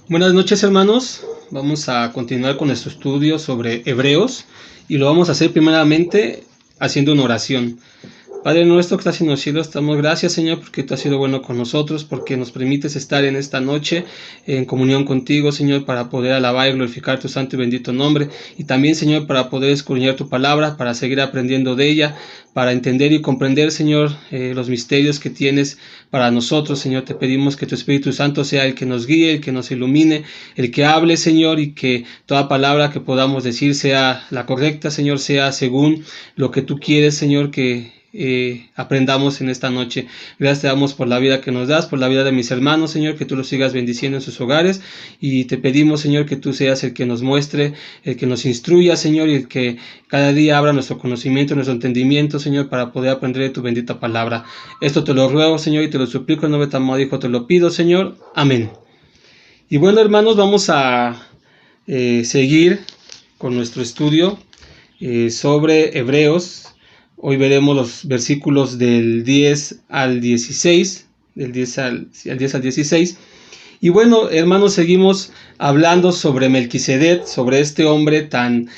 Buenas noches, hermanos. Vamos a continuar con nuestro estudio sobre Hebreos y lo vamos a hacer primeramente haciendo una oración. Padre nuestro que estás en los cielos, damos gracias, Señor, porque tú has sido bueno con nosotros, porque nos permites estar en esta noche en comunión contigo, Señor, para poder alabar y glorificar tu santo y bendito nombre, y también, Señor, para poder escudriñar tu palabra, para seguir aprendiendo de ella, para entender y comprender, Señor, los misterios que tienes para nosotros. Señor, te pedimos que tu Espíritu Santo sea el que nos guíe, el que nos ilumine, el que hable, Señor, y que toda palabra que podamos decir sea la correcta, Señor, sea según lo que tú quieres, Señor, que aprendamos en esta noche. Gracias te damos por la vida que nos das, por la vida de mis hermanos, Señor, que tú los sigas bendiciendo en sus hogares, y te pedimos, Señor, que tú seas el que nos muestre, el que nos instruya, Señor, y el que cada día abra nuestro conocimiento, nuestro entendimiento, Señor, para poder aprender de tu bendita palabra. Esto te lo ruego, Señor, y te lo suplico en nombre de tu amado Hijo, te lo pido, Señor. Amén. Y bueno, hermanos, vamos a seguir con nuestro estudio sobre Hebreos. Hoy veremos los versículos del 10 al 16, del 10 al 16. Y bueno, hermanos, seguimos hablando sobre Melquisedec, sobre este hombre tan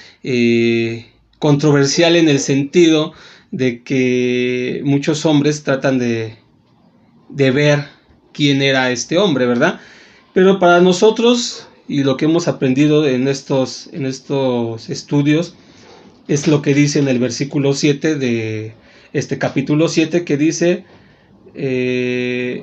controversial en el sentido de que muchos hombres tratan de ver quién era este hombre, ¿verdad? Pero para nosotros, y lo que hemos aprendido en estos estudios, es lo que dice en el versículo 7 de este capítulo 7, que dice: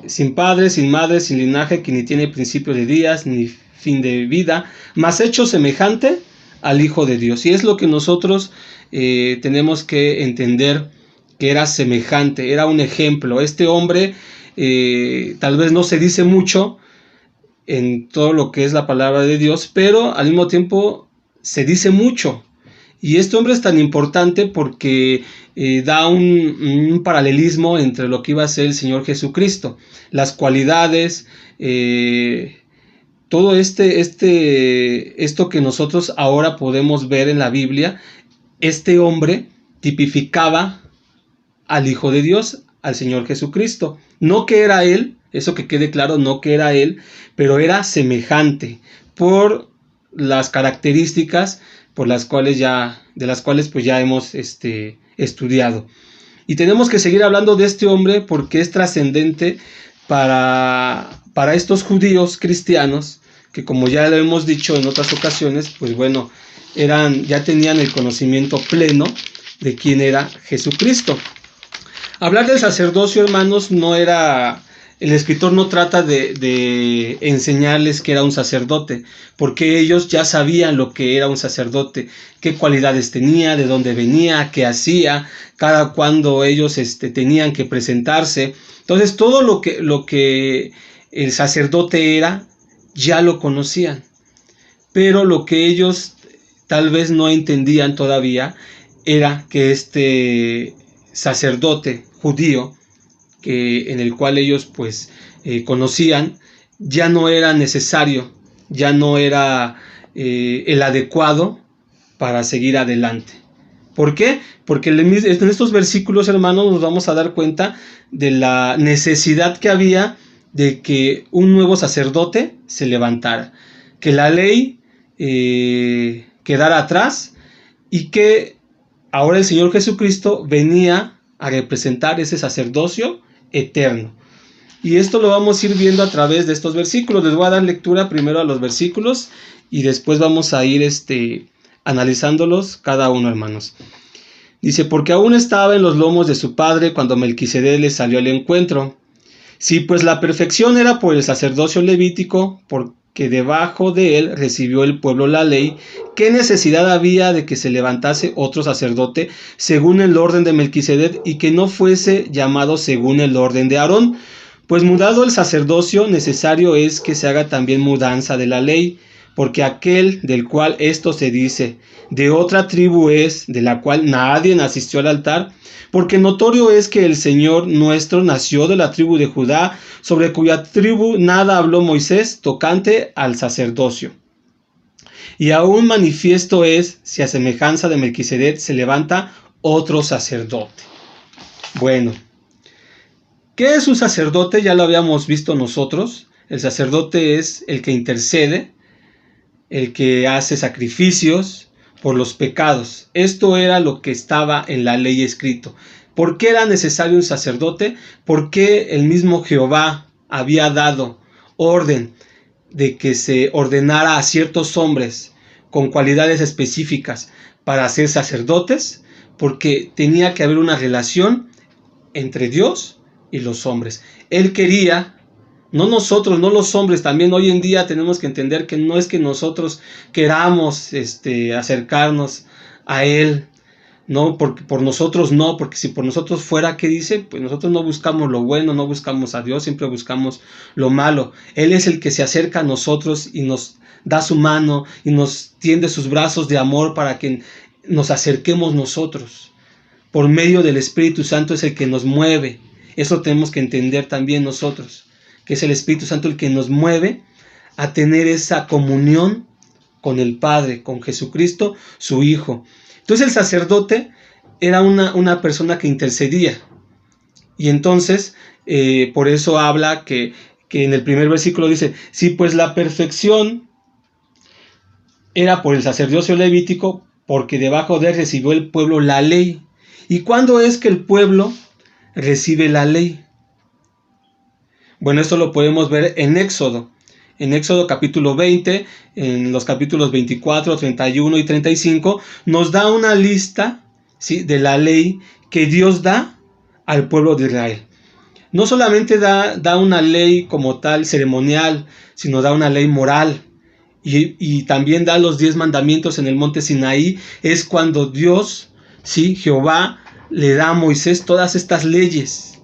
sin padre, sin madre, sin linaje, que ni tiene principio de días, ni fin de vida, mas hecho semejante al Hijo de Dios. Y es lo que nosotros tenemos que entender, que era semejante, era un ejemplo. Este hombre tal vez no se dice mucho en todo lo que es la palabra de Dios, pero al mismo tiempo se dice mucho. Y este hombre es tan importante porque da un paralelismo entre lo que iba a ser el Señor Jesucristo, las cualidades, todo esto que nosotros ahora podemos ver en la Biblia. Este hombre tipificaba al Hijo de Dios, al Señor Jesucristo. No que era Él, eso que quede claro, no que era Él, pero era semejante por las características de las cuales pues ya hemos estudiado. Y tenemos que seguir hablando de este hombre porque es trascendente para estos judíos cristianos, que como ya lo hemos dicho en otras ocasiones, pues bueno, ya tenían el conocimiento pleno de quién era Jesucristo. Hablar del sacerdocio, hermanos, no era... El escritor no trata de enseñarles que era un sacerdote, porque ellos ya sabían lo que era un sacerdote, qué cualidades tenía, de dónde venía, qué hacía, cada cuando ellos tenían que presentarse. Entonces todo lo que el sacerdote era, ya lo conocían. Pero lo que ellos tal vez no entendían todavía era que este sacerdote judío, en el cual ellos pues conocían, ya no era necesario, ya no era el adecuado para seguir adelante. ¿Por qué? Porque en estos versículos, hermanos, nos vamos a dar cuenta de la necesidad que había de que un nuevo sacerdote se levantara, que la ley quedara atrás y que ahora el Señor Jesucristo venía a representar ese sacerdocio eterno. Y esto lo vamos a ir viendo a través de estos versículos. Les voy a dar lectura primero a los versículos y después vamos a ir analizándolos cada uno, hermanos. Dice: porque aún estaba en los lomos de su padre cuando Melquisedec le salió al encuentro. Si pues la perfección era por el sacerdocio levítico, porque debajo de él recibió el pueblo la ley, ¿qué necesidad había de que se levantase otro sacerdote según el orden de Melquisedec y que no fuese llamado según el orden de Aarón? Pues mudado el sacerdocio, necesario es que se haga también mudanza de la ley, porque aquel del cual esto se dice, de otra tribu es, de la cual nadie asistió al altar, porque notorio es que el Señor nuestro nació de la tribu de Judá, sobre cuya tribu nada habló Moisés tocante al sacerdocio. Y aún manifiesto es, si a semejanza de Melquisedec se levanta otro sacerdote. Bueno, ¿qué es un sacerdote? Ya lo habíamos visto nosotros. El sacerdote es el que intercede, el que hace sacrificios por los pecados. Esto era lo que estaba en la ley escrito. ¿Por qué era necesario un sacerdote? Porque el mismo Jehová había dado orden de que se ordenara a ciertos hombres con cualidades específicas para ser sacerdotes, porque tenía que haber una relación entre Dios y los hombres. Él quería, no nosotros, no los hombres, también hoy en día tenemos que entender que no es que nosotros queramos acercarnos a Él, no, porque por nosotros no, porque si por nosotros fuera, ¿qué dice? Pues nosotros no buscamos lo bueno, no buscamos a Dios, siempre buscamos lo malo. Él es el que se acerca a nosotros y nos da su mano y nos tiende sus brazos de amor para que nos acerquemos nosotros. Por medio del Espíritu Santo es el que nos mueve. Eso tenemos que entender también nosotros, que es el Espíritu Santo el que nos mueve a tener esa comunión con el Padre, con Jesucristo, su Hijo. Entonces el sacerdote era una persona que intercedía. Y entonces, por eso habla que en el primer versículo dice, si pues la perfección era por el sacerdocio levítico, porque debajo de él recibió el pueblo la ley. ¿Y cuándo es que el pueblo recibe la ley? Bueno, esto lo podemos ver en Éxodo. En Éxodo capítulo 20, en los capítulos 24, 31 y 35, nos da una lista, ¿sí?, de la ley que Dios da al pueblo de Israel. No solamente da una ley como tal ceremonial, sino da una ley moral. Y también da los 10 mandamientos en el monte Sinaí. Es cuando Dios, ¿sí?, Jehová, le da a Moisés todas estas leyes,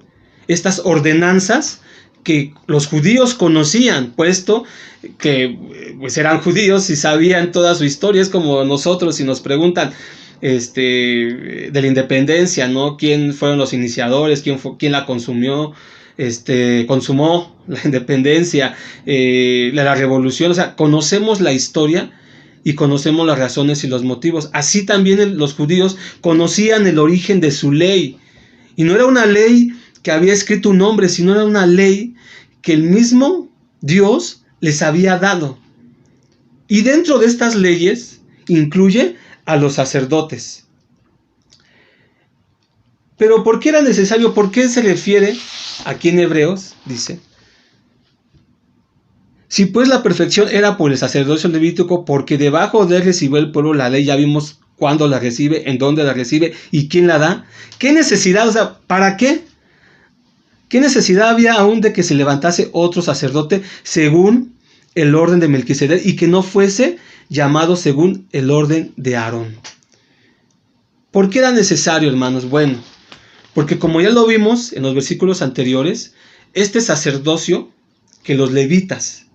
estas ordenanzas que los judíos conocían, puesto que pues eran judíos y sabían toda su historia. Es como nosotros, si nos preguntan de la independencia, ¿no? ¿Quién fueron los iniciadores? ¿Quién la consumó la independencia, la revolución? O sea, conocemos la historia y conocemos las razones y los motivos. Así también los judíos conocían el origen de su ley. Y no era una ley que había escrito un hombre, sino era una ley que el mismo Dios les había dado. Y dentro de estas leyes incluye a los sacerdotes. Pero ¿por qué era necesario? ¿Por qué se refiere aquí en Hebreos? Dice, si pues la perfección era por el sacerdocio levítico, porque debajo de él recibió el pueblo la ley. Ya vimos cuándo la recibe, en dónde la recibe y quién la da. ¿Qué necesidad? O sea, ¿para qué? ¿Qué necesidad había aún de que se levantase otro sacerdote según el orden de Melquisedec y que no fuese llamado según el orden de Aarón? ¿Por qué era necesario, hermanos? Bueno, porque como ya lo vimos en los versículos anteriores, este sacerdocio que los levitas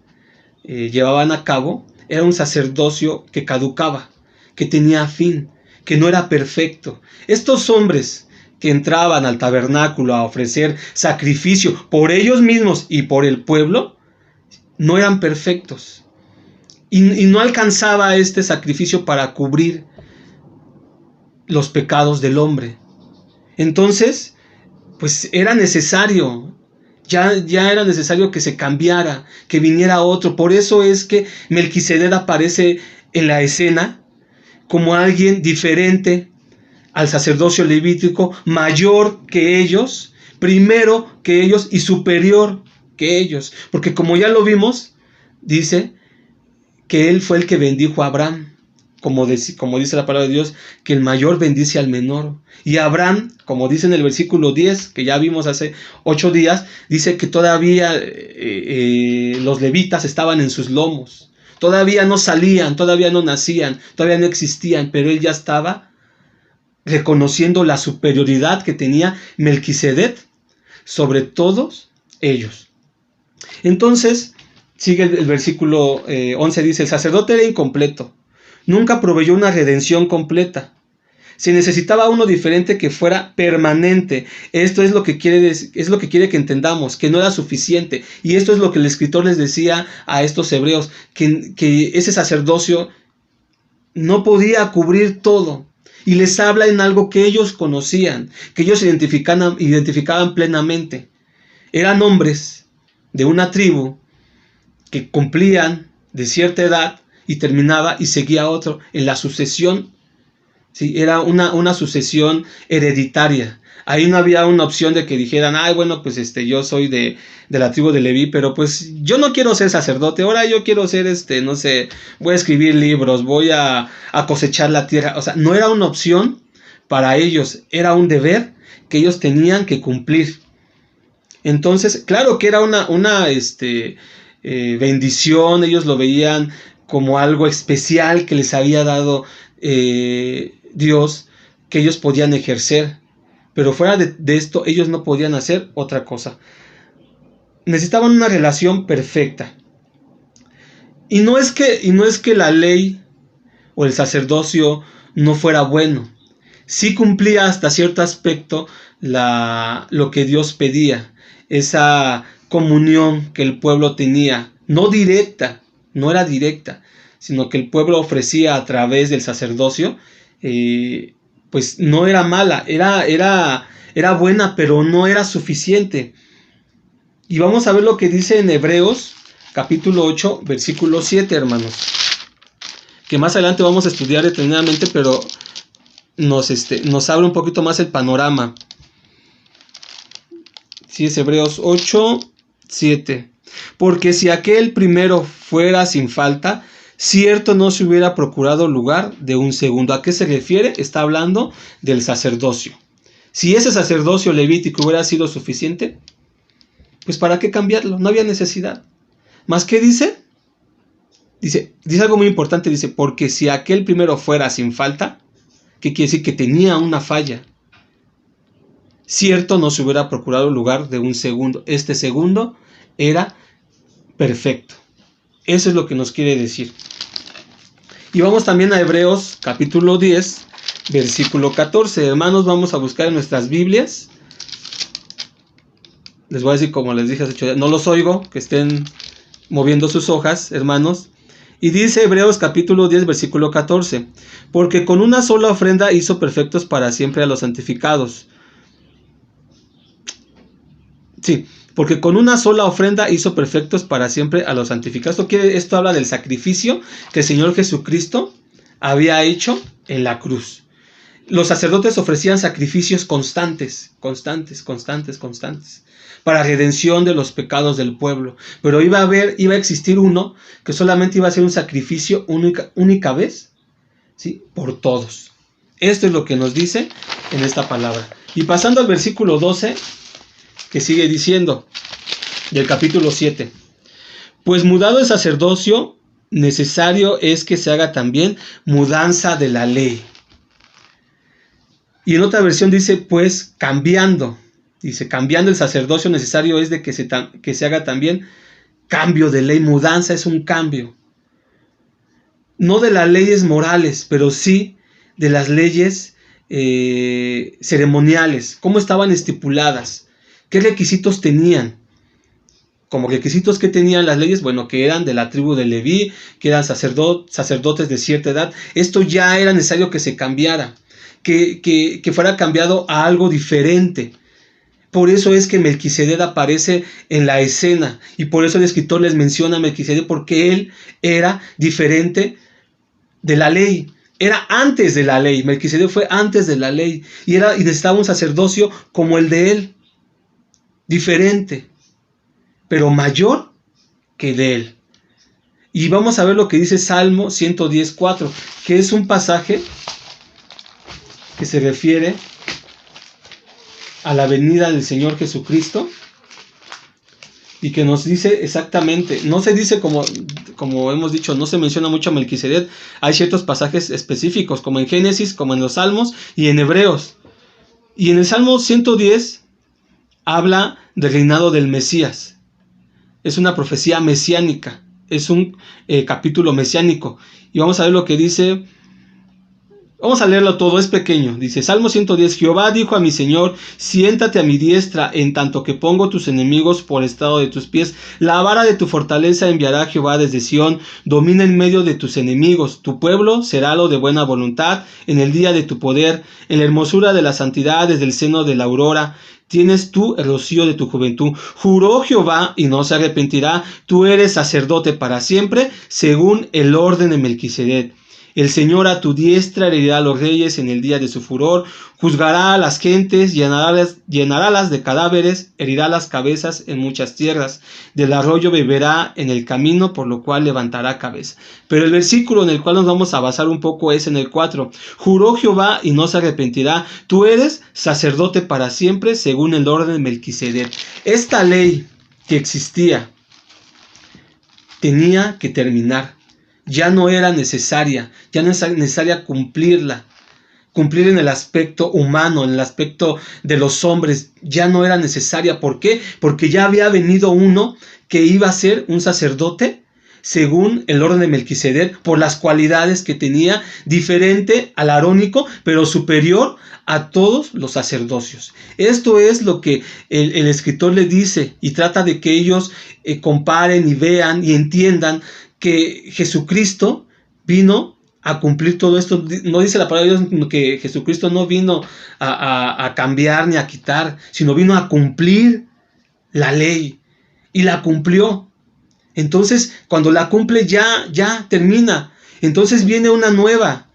llevaban a cabo era un sacerdocio que caducaba, que tenía fin, que no era perfecto. Estos hombres que entraban al tabernáculo a ofrecer sacrificio por ellos mismos y por el pueblo, no eran perfectos. Y no alcanzaba este sacrificio para cubrir los pecados del hombre. Entonces, pues era necesario, ya era necesario que se cambiara, que viniera otro. Por eso es que Melquisedec aparece en la escena como alguien diferente al sacerdocio levítico, mayor que ellos, primero que ellos y superior que ellos. Porque como ya lo vimos, dice que él fue el que bendijo a Abraham. Como dice la palabra de Dios, que el mayor bendice al menor. Y Abraham, como dice en el versículo 10, que ya vimos hace 8 días, dice que todavía los levitas estaban en sus lomos. Todavía no salían, todavía no nacían, todavía no existían, pero él ya estaba reconociendo la superioridad que tenía Melquisedec sobre todos ellos. Entonces, sigue el versículo 11, dice, el sacerdote era incompleto, nunca proveyó una redención completa. Se necesitaba uno diferente que fuera permanente. Esto es lo que quiere que entendamos, que no era suficiente. Y esto es lo que el escritor les decía a estos hebreos, que ese sacerdocio no podía cubrir todo. Y les habla en algo que ellos conocían, que ellos identificaban plenamente. Eran hombres de una tribu que cumplían de cierta edad y terminaba y seguía otro en la sucesión. Sí, era una sucesión hereditaria. Ahí no había una opción de que dijeran, ay, bueno, pues yo soy de la tribu de Leví, pero pues yo no quiero ser sacerdote, ahora yo quiero ser, no sé, voy a escribir libros, voy a cosechar la tierra. O sea, no era una opción para ellos, era un deber que ellos tenían que cumplir. Entonces, claro que era una bendición, ellos lo veían como algo especial que les había dado Dios, que ellos podían ejercer, pero fuera de esto ellos no podían hacer otra cosa. Necesitaban una relación perfecta. Y no es que la ley o el sacerdocio no fuera bueno. Sí cumplía hasta cierto aspecto lo que Dios pedía, esa comunión que el pueblo tenía, no directa, no era directa, sino que el pueblo ofrecía a través del sacerdocio, pues no era mala, era buena, pero no era suficiente. Y vamos a ver lo que dice en Hebreos, capítulo 8, versículo 7, hermanos, que más adelante vamos a estudiar detenidamente, pero nos abre un poquito más el panorama. Sí, es Hebreos 8, 7. Porque si aquel primero fuera sin falta, cierto no se hubiera procurado lugar de un segundo. ¿A qué se refiere? Está hablando del sacerdocio. Si ese sacerdocio levítico hubiera sido suficiente, pues ¿para qué cambiarlo? No había necesidad. ¿Más qué dice? Dice algo muy importante, dice, porque si aquel primero fuera sin falta, ¿qué quiere decir? Que tenía una falla. Cierto no se hubiera procurado lugar de un segundo. Este segundo era perfecto. Eso es lo que nos quiere decir. Y vamos también a Hebreos capítulo 10, versículo 14. Hermanos, vamos a buscar en nuestras Biblias. Les voy a decir como les dije hace 8 días. No los oigo, que estén moviendo sus hojas, hermanos. Y dice Hebreos capítulo 10, versículo 14. Porque con una sola ofrenda hizo perfectos para siempre a los santificados. Sí, porque con una sola ofrenda hizo perfectos para siempre a los santificados. Esto habla del sacrificio que el Señor Jesucristo había hecho en la cruz. Los sacerdotes ofrecían sacrificios constantes, para redención de los pecados del pueblo. Pero iba a existir uno que solamente iba a ser un sacrificio única vez, ¿sí? Por todos. Esto es lo que nos dice en esta palabra. Y pasando al versículo 12, que sigue diciendo, del capítulo 7. Pues mudado el sacerdocio, necesario es que se haga también mudanza de la ley. Y en otra versión dice, pues cambiando el sacerdocio, necesario es de que se haga también cambio de ley. Mudanza es un cambio. No de las leyes morales, pero sí de las leyes ceremoniales. ¿Cómo estaban estipuladas? ¿Qué requisitos tenían? Como requisitos que tenían las leyes, bueno, que eran de la tribu de Leví, que eran sacerdotes de cierta edad. Esto ya era necesario que se cambiara, que fuera cambiado a algo diferente. Por eso es que Melquisedec aparece en la escena, y por eso el escritor les menciona a Melquisedec, porque él era diferente de la ley. Era antes de la ley. Melquisedec fue antes de la ley, y necesitaba un sacerdocio como el de él, diferente, pero mayor que de él. Y vamos a ver lo que dice Salmo 110:4, que es un pasaje que se refiere a la venida del Señor Jesucristo, y que nos dice exactamente, no se dice como hemos dicho, no se menciona mucho a Melquisedec. Hay ciertos pasajes específicos, como en Génesis, como en los Salmos y en Hebreos. Y en el Salmo 110 habla del reinado del Mesías. Es una profecía mesiánica, es un capítulo mesiánico. Y vamos a ver lo que dice. Vamos a leerlo todo, es pequeño. Dice Salmo 110, Jehová dijo a mi Señor, siéntate a mi diestra en tanto que pongo tus enemigos por estrado de tus pies. La vara de tu fortaleza enviará Jehová desde Sión, domina en medio de tus enemigos. Tu pueblo será lo de buena voluntad en el día de tu poder, en la hermosura de la santidad desde el seno de la aurora. tienes tú el rocío de tu juventud. Juró Jehová y no se arrepentirá, tú eres sacerdote para siempre, según el orden de Melquisedec. El Señor a tu diestra herirá a los reyes en el día de su furor, juzgará a las gentes, llenarálas de cadáveres, herirá las cabezas en muchas tierras, del arroyo beberá en el camino, por lo cual levantará cabeza. Pero el versículo en el cual nos vamos a basar un poco es en el 4. Juró Jehová y no se arrepentirá, tú eres sacerdote para siempre, según el orden de Melquisedec. Esta ley que existía tenía que terminar. Ya no era necesaria, ya no es necesaria cumplirla. Cumplir en el aspecto humano, en el aspecto de los hombres, ya no era necesaria. ¿Por qué? Porque ya había venido uno que iba a ser un sacerdote según el orden de Melquisedec, por las cualidades que tenía, diferente al arónico, pero superior a todos los sacerdocios. Esto es lo que el escritor le dice y trata de que ellos comparen y vean y entiendan que Jesucristo vino a cumplir todo esto. No dice la palabra de Dios que Jesucristo no vino a cambiar ni a quitar, sino vino a cumplir la ley y la cumplió. Entonces, cuando la cumple ya termina. Entonces viene una nueva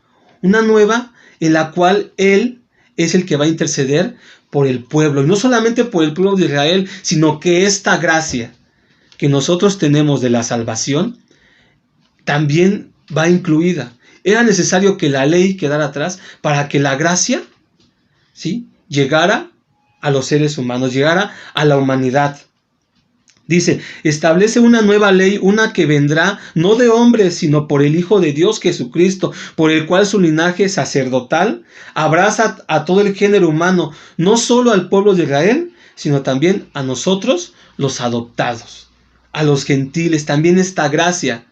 en la cual Él es el que va a interceder por el pueblo. Y no solamente por el pueblo de Israel, sino que esta gracia que nosotros tenemos de la salvación también va incluida. Era necesario que la ley quedara atrás para que la gracia, ¿sí?, llegara a los seres humanos, llegara a la humanidad. Dice, establece una nueva ley, una que vendrá no de hombres, sino por el Hijo de Dios Jesucristo, por el cual su linaje sacerdotal abraza a todo el género humano, no solo al pueblo de Israel, sino también a nosotros, los adoptados, a los gentiles. También esta gracia,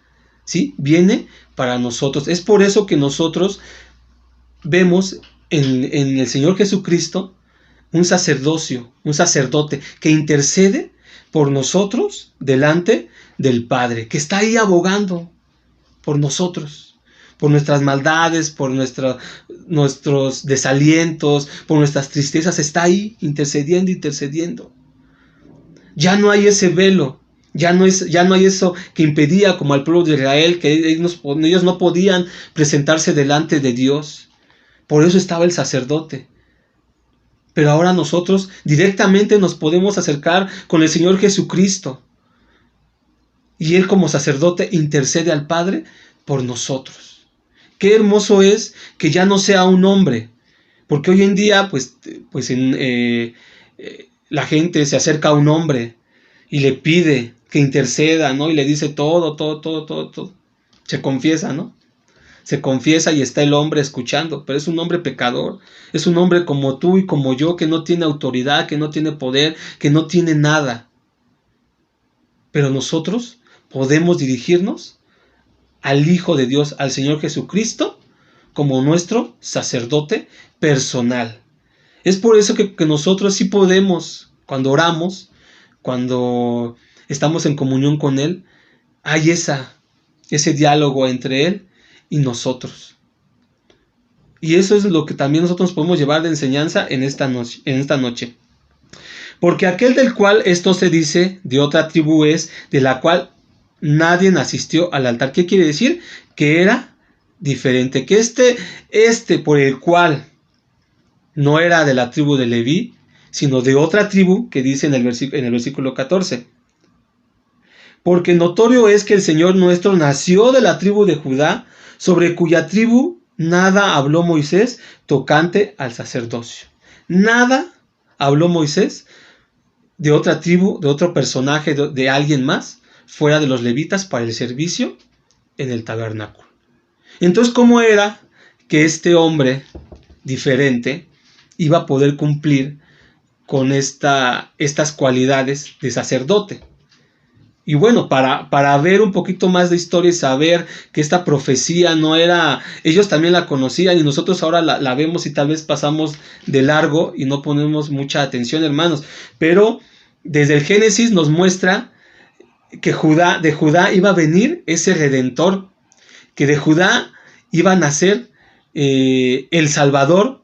¿sí?, viene para nosotros. Es por eso que nosotros vemos en el Señor Jesucristo un sacerdote que intercede por nosotros delante del Padre, que está ahí abogando por nosotros, por nuestras maldades, por nuestros desalientos, por nuestras tristezas. Está ahí intercediendo. Ya no hay ese velo. Ya no hay eso que impedía, como al pueblo de Israel, que ellos no podían presentarse delante de Dios. Por eso estaba el sacerdote. Pero ahora nosotros directamente nos podemos acercar con el Señor Jesucristo. Y Él, como sacerdote, intercede al Padre por nosotros. Qué hermoso es que ya no sea un hombre. Porque hoy en día, la gente se acerca a un hombre y le pide que interceda, ¿no? Y le dice todo. Se confiesa, ¿no? Se confiesa y está el hombre escuchando, pero es un hombre pecador, es un hombre como tú y como yo, que no tiene autoridad, que no tiene poder, que no tiene nada. Pero nosotros podemos dirigirnos al Hijo de Dios, al Señor Jesucristo, como nuestro sacerdote personal. Es por eso que nosotros sí podemos, cuando oramos, cuando estamos en comunión con Él, hay ese diálogo entre Él y nosotros. Y eso es lo que también nosotros podemos llevar de enseñanza en esta noche. Porque aquel del cual esto se dice, de otra tribu es, de la cual nadie asistió al altar. ¿Qué quiere decir? Que era diferente. Que este por el cual no era de la tribu de Leví, sino de otra tribu, que dice en el versículo 14. Porque notorio es que el Señor nuestro nació de la tribu de Judá, sobre cuya tribu nada habló Moisés tocante al sacerdocio. Nada habló Moisés de otra tribu, de otro personaje, de alguien más, fuera de los levitas, para el servicio en el tabernáculo. Entonces, ¿cómo era que este hombre diferente iba a poder cumplir con estas cualidades de sacerdote? Y bueno, para ver un poquito más de historia y saber que esta profecía no era, ellos también la conocían y nosotros ahora la vemos y tal vez pasamos de largo y no ponemos mucha atención, hermanos. Pero desde el Génesis nos muestra que de Judá iba a venir ese Redentor, que de Judá iba a nacer el Salvador,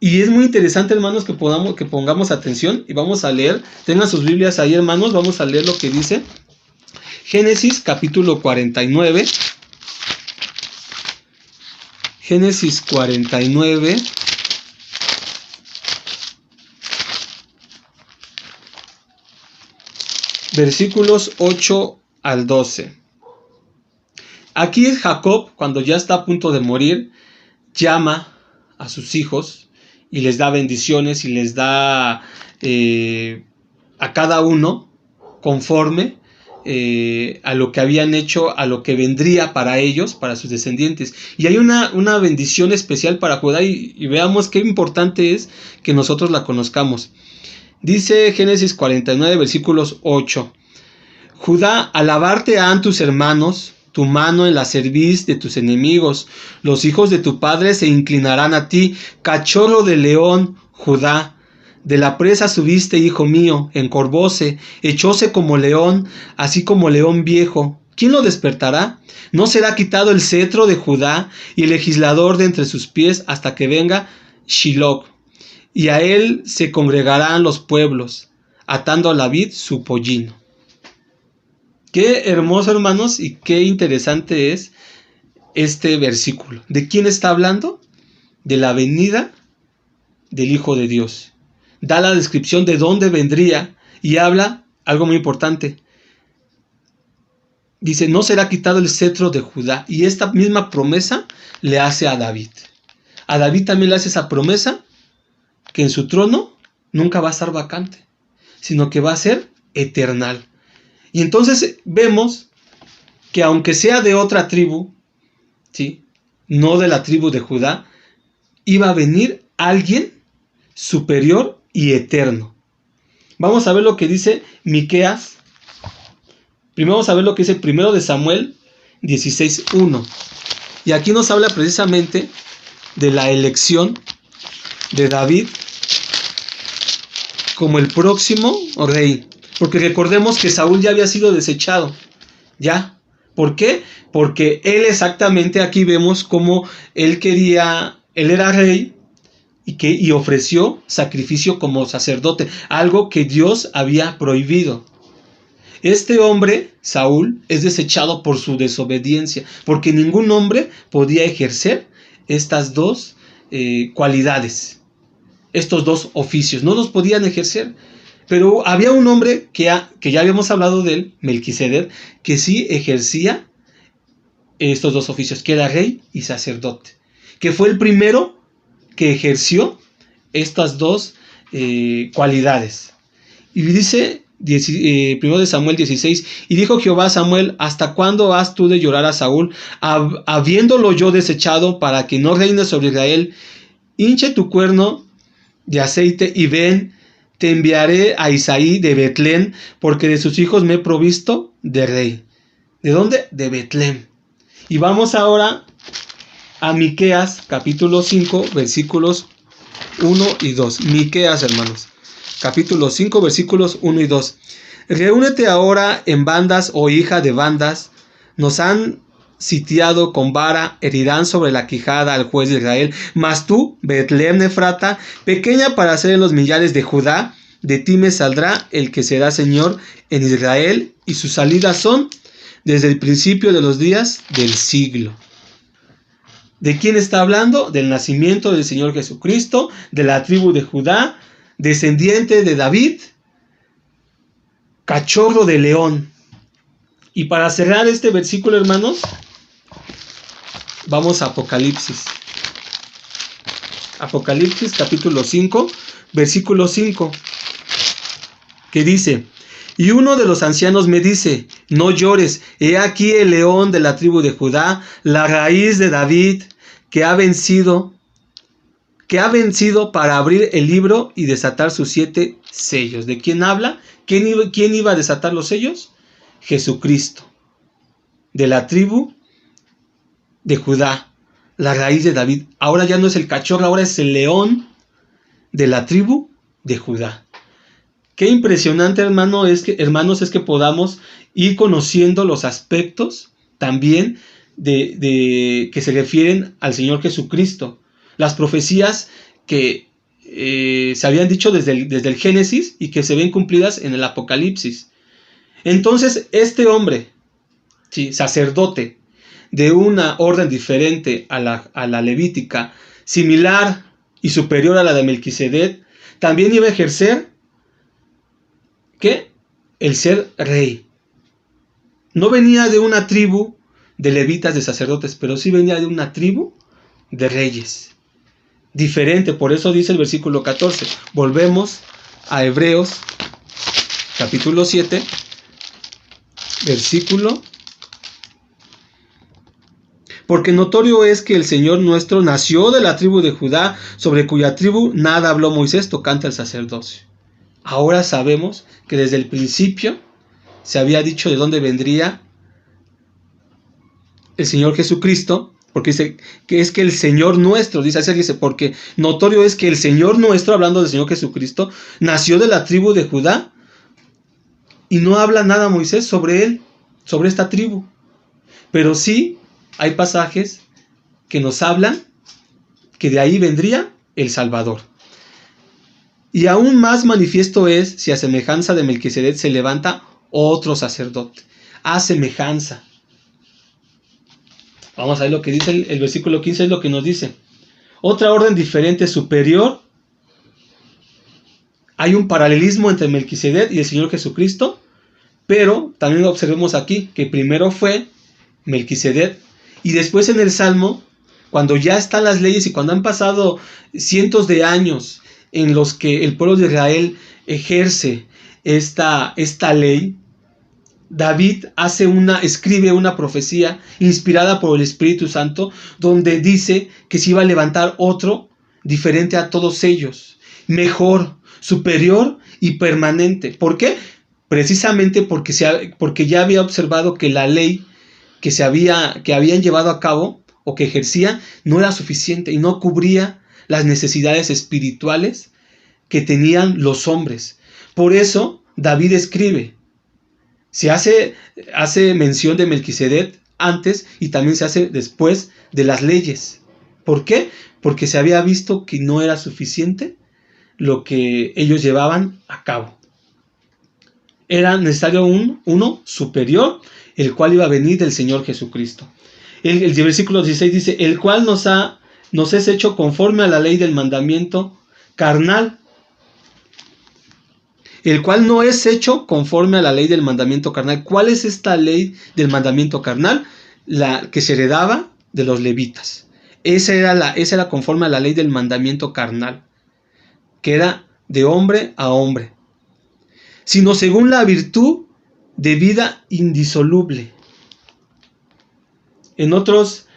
Y es muy interesante, hermanos, que pongamos atención y vamos a leer. Tengan sus Biblias ahí, hermanos. Vamos a leer lo que dice Génesis capítulo 49. Génesis 49. Versículos 8 al 12. Aquí Jacob, cuando ya está a punto de morir, llama a sus hijos y les da bendiciones y les da a cada uno conforme a lo que habían hecho, a lo que vendría para ellos, para sus descendientes. Y hay una bendición especial para Judá y veamos qué importante es que nosotros la conozcamos. Dice Génesis 49, versículos 8. Judá, alabarte han tus hermanos, tu mano en la cerviz de tus enemigos. Los hijos de tu padre se inclinarán a ti. Cachorro de león, Judá. De la presa subiste, hijo mío, encorvóse, echóse como león, así como león viejo. ¿Quién lo despertará? No será quitado el cetro de Judá y el legislador de entre sus pies hasta que venga Shiloh. Y a él se congregarán los pueblos, atando a la vid su pollino. Qué hermoso, hermanos, y qué interesante es este versículo. ¿De quién está hablando? De la venida del Hijo de Dios. Da la descripción de dónde vendría y habla algo muy importante. Dice, no será quitado el cetro de Judá. Y esta misma promesa le hace a David. A David también le hace esa promesa que en su trono nunca va a estar vacante, sino que va a ser eternal. Y entonces vemos que aunque sea de otra tribu, ¿sí?, no de la tribu de Judá, iba a venir alguien superior y eterno. Vamos a ver lo que dice Miqueas. Primero vamos a ver lo que dice 1 de Samuel 16:1. Y aquí nos habla precisamente de la elección de David como el próximo rey. Porque recordemos que Saúl ya había sido desechado. ¿Ya? ¿Por qué? Porque él exactamente aquí vemos cómo él era rey y ofreció sacrificio como sacerdote. Algo que Dios había prohibido. Este hombre, Saúl, es desechado por su desobediencia. Porque ningún hombre podía ejercer estas dos cualidades. Estos dos oficios. No los podían ejercer. Pero había un hombre que ya habíamos hablado de él, Melquisedec, que sí ejercía estos dos oficios, que era rey y sacerdote, que fue el primero que ejerció estas dos cualidades. Y dice 1 de Samuel 16, y dijo Jehová a Samuel, ¿hasta cuándo has tú de llorar a Saúl, habiéndolo yo desechado para que no reine sobre Israel? Hinche tu cuerno de aceite y ven, te enviaré a Isaí de Betlén, porque de sus hijos me he provisto de rey. ¿De dónde? De Betlén. Y vamos ahora a Miqueas, capítulo 5, versículos 1 y 2. Miqueas, hermanos. Capítulo 5, versículos 1 y 2. Reúnete ahora en bandas, oh hija de bandas. Nos han sitiado con vara, herirán sobre la quijada al juez de Israel. Mas tú, Betlem Efrata, pequeña para ser en los millares de Judá, de ti me saldrá el que será Señor en Israel, y sus salidas son desde el principio de los días del siglo. ¿De quién está hablando? Del nacimiento del Señor Jesucristo, de la tribu de Judá, descendiente de David, cachorro de león. Y para cerrar este versículo, hermanos, vamos a Apocalipsis. Apocalipsis capítulo 5, versículo 5, que dice, y uno de los ancianos me dice, no llores, he aquí el león de la tribu de Judá, la raíz de David, que ha vencido para abrir el libro y desatar sus 7 sellos. ¿De quién habla? ¿Quién iba a desatar los sellos? Jesucristo, de la tribu de Judá, la raíz de David. Ahora ya no es el cachorro, ahora es el león de la tribu de Judá. Qué impresionante, hermanos, es que podamos ir conociendo los aspectos también de que se refieren al Señor Jesucristo. Las profecías que se habían dicho desde el Génesis y que se ven cumplidas en el Apocalipsis. Entonces, este hombre, sí, sacerdote, de una orden diferente a la levítica, similar y superior a la de Melquisedec, también iba a ejercer, ¿qué? El ser rey. No venía de una tribu de levitas, de sacerdotes, pero sí venía de una tribu de reyes. Diferente, por eso dice el versículo 14. Volvemos a Hebreos, capítulo 7, versículo. Porque notorio es que el Señor nuestro nació de la tribu de Judá, sobre cuya tribu nada habló Moisés tocante al sacerdocio. Ahora sabemos que desde el principio se había dicho de dónde vendría el Señor Jesucristo, porque dice que es que el Señor nuestro, dice, porque notorio es que el Señor nuestro, hablando del Señor Jesucristo, nació de la tribu de Judá, y no habla nada Moisés sobre él, sobre esta tribu. Pero sí hay pasajes que nos hablan que de ahí vendría el Salvador. Y aún más manifiesto es si a semejanza de Melquisedec se levanta otro sacerdote. A semejanza. Vamos a ver lo que dice el versículo 15, es lo que nos dice. Otra orden diferente, superior. Hay un paralelismo entre Melquisedec y el Señor Jesucristo, pero también observemos aquí que primero fue Melquisedec y después en el Salmo, cuando ya están las leyes y cuando han pasado cientos de años en los que el pueblo de Israel ejerce esta ley, David escribe una profecía inspirada por el Espíritu Santo, donde dice que se iba a levantar otro diferente a todos ellos, mejor, superior y permanente. ¿Por qué? Precisamente porque ya había observado que la ley que habían llevado a cabo o que ejercía no era suficiente y no cubría las necesidades espirituales que tenían los hombres. Por eso David escribe. Se hace mención de Melquisedec antes y también se hace después de las leyes. ¿Por qué? Porque se había visto que no era suficiente lo que ellos llevaban a cabo. Era necesario uno superior, el cual iba a venir del Señor Jesucristo. El versículo 16 dice, el cual nos es hecho conforme a la ley del mandamiento carnal. El cual no es hecho conforme a la ley del mandamiento carnal. ¿Cuál es esta ley del mandamiento carnal? La que se heredaba de los levitas. Esa era conforme a la ley del mandamiento carnal, que era de hombre a hombre, sino según la virtud de vida indisoluble. En otras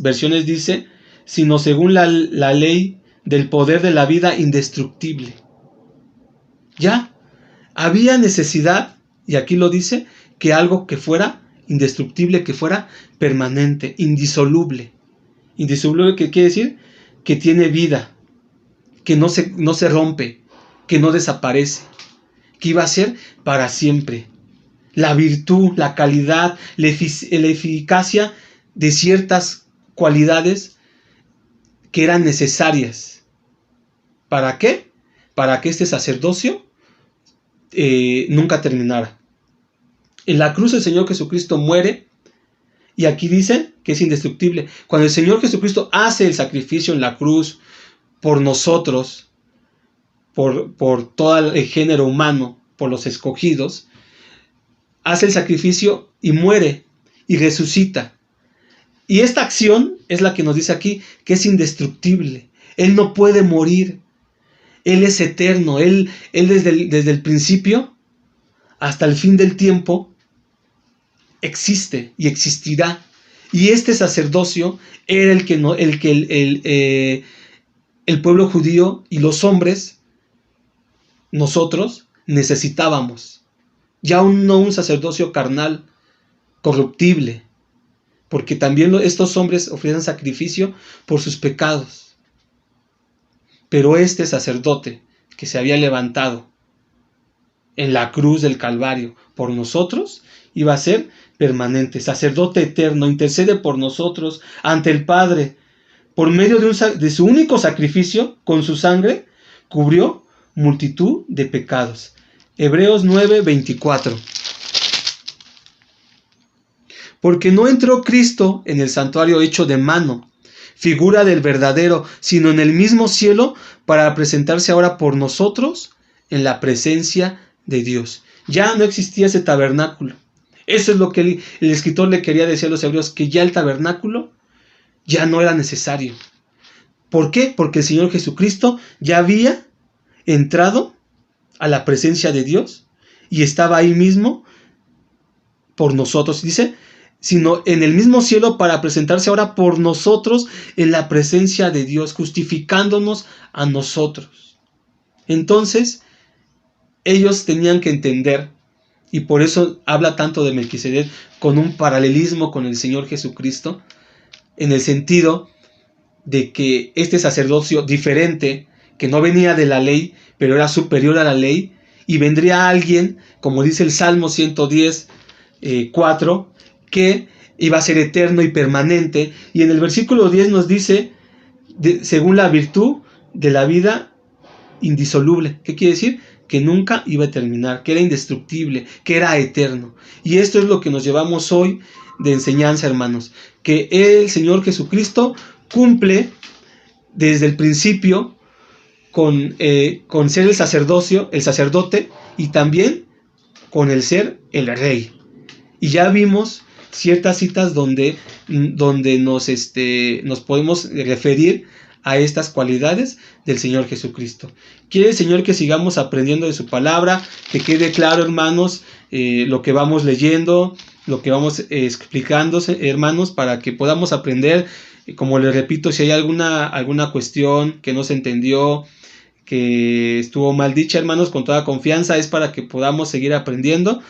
versiones dice, sino según la ley del poder de la vida indestructible. Ya había necesidad, y aquí lo dice, que algo que fuera indestructible, que fuera permanente, indisoluble. Indisoluble, ¿qué quiere decir? Que tiene vida, que no se rompe, que no desaparece, que iba a ser para siempre. La virtud, la calidad, la eficacia de ciertas cualidades que eran necesarias. ¿Para qué? Para que este sacerdocio nunca terminara. En la cruz el Señor Jesucristo muere, y aquí dice que es indestructible. Cuando el Señor Jesucristo hace el sacrificio en la cruz por nosotros, por todo el género humano, por los escogidos, hace el sacrificio y muere y resucita. Y esta acción es la que nos dice aquí que es indestructible. Él no puede morir. Él es eterno. Él desde el principio hasta el fin del tiempo existe y existirá. Y este sacerdocio era el que el pueblo judío y los hombres, nosotros, necesitábamos. Ya no un sacerdocio carnal, corruptible, porque también estos hombres ofrecían sacrificio por sus pecados. Pero este sacerdote que se había levantado en la cruz del Calvario por nosotros, iba a ser permanente, sacerdote eterno, intercede por nosotros ante el Padre por medio de su único sacrificio, con su sangre, cubrió multitud de pecados. Hebreos 9:24. Porque no entró Cristo en el santuario hecho de mano, figura del verdadero, sino en el mismo cielo, para presentarse ahora por nosotros en la presencia de Dios. Ya no existía ese tabernáculo. Eso es lo que el escritor le quería decir a los hebreos, que ya el tabernáculo ya no era necesario. ¿Por qué? Porque el Señor Jesucristo ya había entrado a la presencia de Dios y estaba ahí mismo por nosotros. Dice, sino en el mismo cielo, para presentarse ahora por nosotros en la presencia de Dios, justificándonos a nosotros. Entonces, ellos tenían que entender, y por eso habla tanto de Melquisedec con un paralelismo con el Señor Jesucristo, en el sentido de que este sacerdocio diferente, que no venía de la ley, pero era superior a la ley, y vendría alguien, como dice el Salmo 110, 4, que iba a ser eterno y permanente, y en el versículo 10 nos dice, según la virtud de la vida indisoluble. ¿Qué quiere decir? Que nunca iba a terminar, que era indestructible, que era eterno. Y esto es lo que nos llevamos hoy de enseñanza, hermanos, que el Señor Jesucristo cumple desde el principio con ser el sacerdote, y también con el ser el rey. Y ya vimos ciertas citas donde nos podemos referir a estas cualidades del Señor Jesucristo. Quiere el Señor que sigamos aprendiendo de su palabra, que quede claro, hermanos, lo que vamos leyendo, lo que vamos explicando, hermanos, para que podamos aprender. Como les repito, si hay alguna cuestión que no se entendió, que estuvo mal dicha, hermanos, con toda confianza, es para que podamos seguir aprendiendo.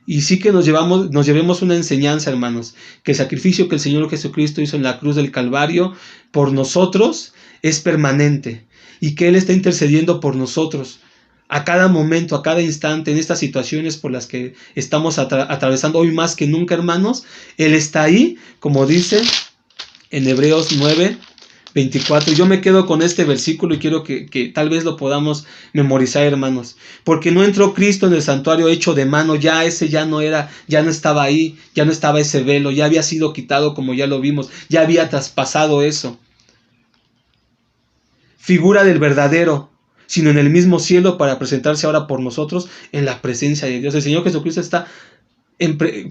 Y sí que nos llevemos una enseñanza, hermanos, que el sacrificio que el Señor Jesucristo hizo en la cruz del Calvario por nosotros es permanente, y que Él está intercediendo por nosotros a cada momento, a cada instante, en estas situaciones por las que estamos atravesando hoy más que nunca, hermanos. Él está ahí, como dice en Hebreos 9:24. Yo me quedo con este versículo y quiero que tal vez lo podamos memorizar, hermanos. Porque no entró Cristo en el santuario hecho de mano, ya no estaba ahí, ya no estaba ese velo, ya había sido quitado, como ya lo vimos, ya había traspasado eso. Figura del verdadero, sino en el mismo cielo, para presentarse ahora por nosotros en la presencia de Dios. El Señor Jesucristo está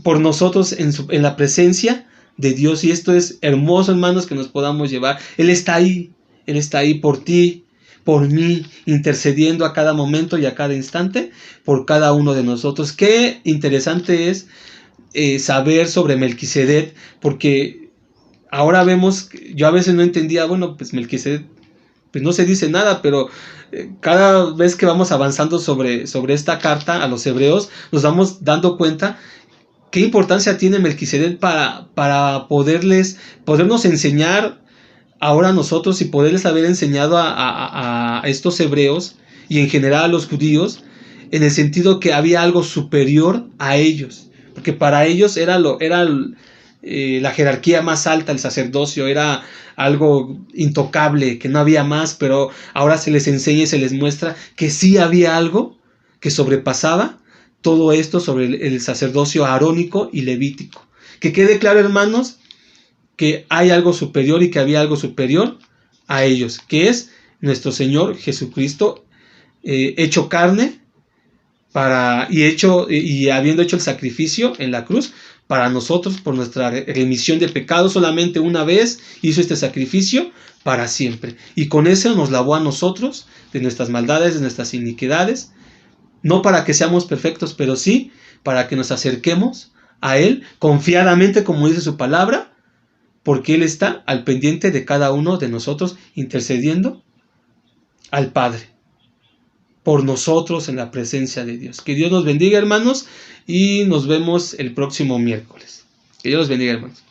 por nosotros en la presencia de Dios, y esto es hermoso, hermanos, que nos podamos llevar. Él está ahí por ti, por mí, intercediendo a cada momento y a cada instante por cada uno de nosotros. Qué interesante es saber sobre Melquisedec, porque ahora vemos, yo a veces no entendía, bueno, pues Melquisedec, pues no se dice nada, pero cada vez que vamos avanzando sobre esta carta a los hebreos, nos vamos dando cuenta qué importancia tiene Melquisedec para podernos enseñar ahora nosotros, y poderles haber enseñado a estos hebreos y en general a los judíos, en el sentido que había algo superior a ellos, porque para ellos era la jerarquía más alta, el sacerdocio, era algo intocable, que no había más, pero ahora se les enseña y se les muestra que sí había algo que sobrepasaba todo esto sobre el sacerdocio arónico y levítico. Que quede claro, hermanos, que hay algo superior y que había algo superior a ellos, que es nuestro Señor Jesucristo, hecho carne, y habiendo hecho el sacrificio en la cruz para nosotros, por nuestra remisión de pecados. Solamente una vez hizo este sacrificio para siempre, y con eso nos lavó a nosotros de nuestras maldades, de nuestras iniquidades, no para que seamos perfectos, pero sí para que nos acerquemos a Él confiadamente, como dice su palabra, porque Él está al pendiente de cada uno de nosotros, intercediendo al Padre por nosotros en la presencia de Dios. Que Dios nos bendiga, hermanos, y nos vemos el próximo miércoles. Que Dios los bendiga, hermanos.